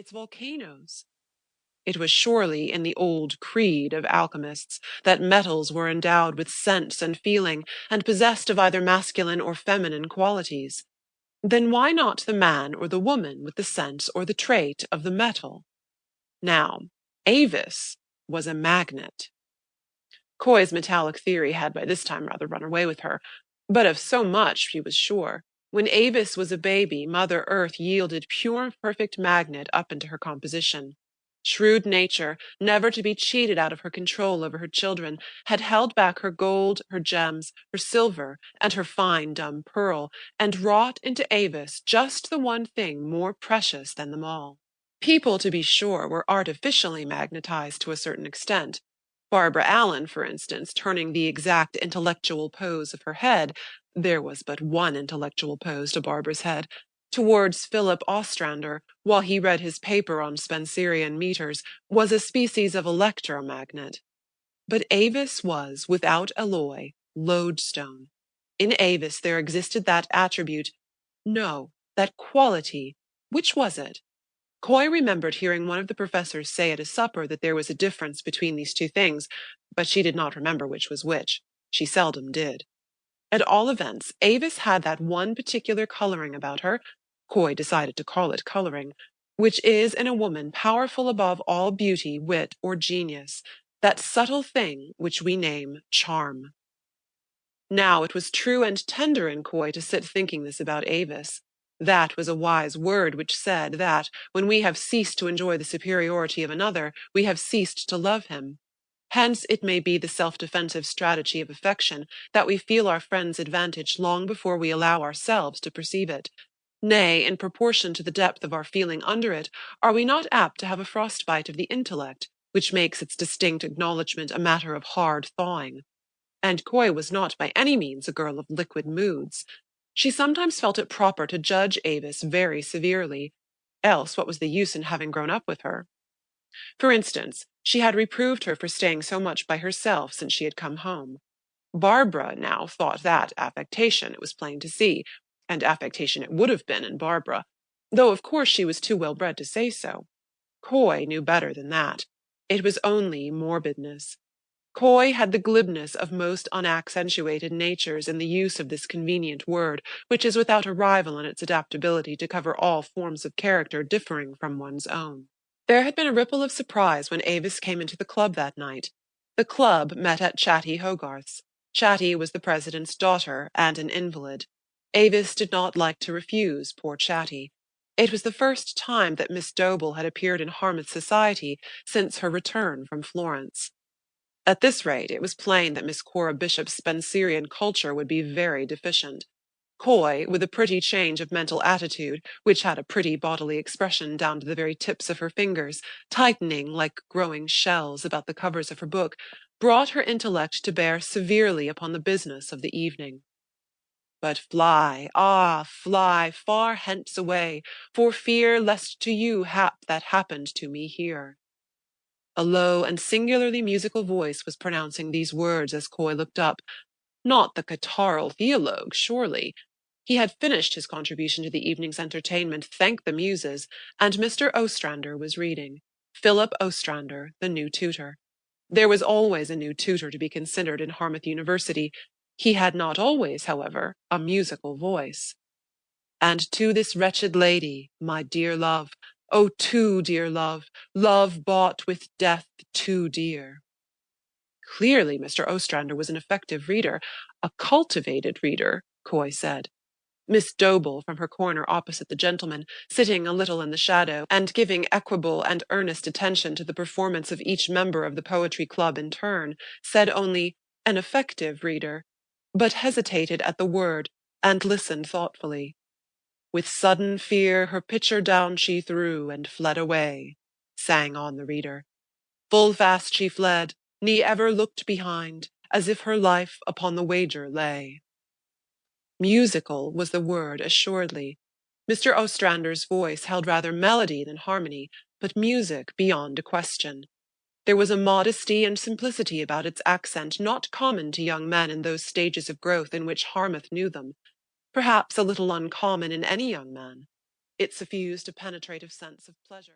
its volcanoes. It was surely in the old creed of alchemists that metals were endowed with sense and feeling, and possessed of either masculine or feminine qualities. Then why not the man or the woman with the sense or the trait of the metal? Now, Avis was a magnet. Coy's metallic theory had by this time rather run away with her, but of so much she was sure. When Avis was a baby, Mother Earth yielded pure and perfect magnet up into her composition. Shrewd nature, never to be cheated out of her control over her children, had held back her gold, her gems, her silver, and her fine dumb pearl, and wrought into Avis just the one thing more precious than them all. People, to be sure, were artificially magnetized to a certain extent. Barbara Allen, for instance, turning the exact intellectual pose of her head, there was but one intellectual pose to Barbara's head, towards Philip Ostrander, while he read his paper on Spencerian meters, was a species of electromagnet. But Avis was, without alloy, lodestone. In Avis there existed that attribute, no, that quality. Which was it? Coy remembered hearing one of the professors say at a supper that there was a difference between these two things, but she did not remember which was which. She seldom did. At all events, Avis had that one particular coloring about her, Coy decided to call it coloring, which is in a woman powerful above all beauty, wit, or genius, that subtle thing which we name charm. Now it was true and tender in Coy to sit thinking this about Avis. That was a wise word which said that, when we have ceased to enjoy the superiority of another, we have ceased to love him. Hence it may be the self-defensive strategy of affection that we feel our friend's advantage long before we allow ourselves to perceive it. Nay, in proportion to the depth of our feeling under it, are we not apt to have a frostbite of the intellect, which makes its distinct acknowledgment a matter of hard thawing? And Coy was not by any means a girl of liquid moods. She sometimes felt it proper to judge Avis very severely, else what was the use in having grown up with her? For instance, she had reproved her for staying so much by herself since she had come home. Barbara now thought that affectation, it was plain to see, and affectation it would have been in Barbara, though of course she was too well bred to say so. Coy knew better than that. It was only morbidness. Coy had the glibness of most unaccentuated natures in the use of this convenient word, which is without a rival in its adaptability to cover all forms of character differing from one's own. There had been a ripple of surprise when Avis came into the club that night. The club met at Chatty Hogarth's. Chatty was the president's daughter and an invalid. Avis did not like to refuse poor Chatty. It was the first time that Miss Dobell had appeared in Harmouth society since her return from Florence. At this rate, it was plain that Miss Cora Bishop's Spencerian culture would be very deficient. Coy, with a pretty change of mental attitude, which had a pretty bodily expression down to the very tips of her fingers, tightening like growing shells about the covers of her book, brought her intellect to bear severely upon the business of the evening. But fly, ah, fly far hence away, for fear lest to you hap that happened to me here. A low and singularly musical voice was pronouncing these words as Coy looked up. Not the catarrhal theologue, surely. He had finished his contribution to the evening's entertainment, thank the muses, and Mr. Ostrander was reading. Philip Ostrander, the new tutor. There was always a new tutor to be considered in Harmouth University. He had not always, however, a musical voice. And to this wretched lady, my dear love, oh, too dear love, love bought with death too dear. Clearly Mr. Ostrander was an effective reader, a cultivated reader, Coy said. Miss Dobell, from her corner opposite the gentleman, sitting a little in the shadow, and giving equable and earnest attention to the performance of each member of the poetry club in turn, said only, an effective reader, but hesitated at the word, and listened thoughtfully. With sudden fear her pitcher down she threw, and fled away, sang on the reader. Full fast she fled, ne ever looked behind, as if her life upon the wager lay. Musical was the word, assuredly. Mr. Ostrander's voice held rather melody than harmony, but music beyond a question. There was a modesty and simplicity about its accent not common to young men in those stages of growth in which Harmouth knew them, perhaps a little uncommon in any young man. It suffused a penetrative sense of pleasure.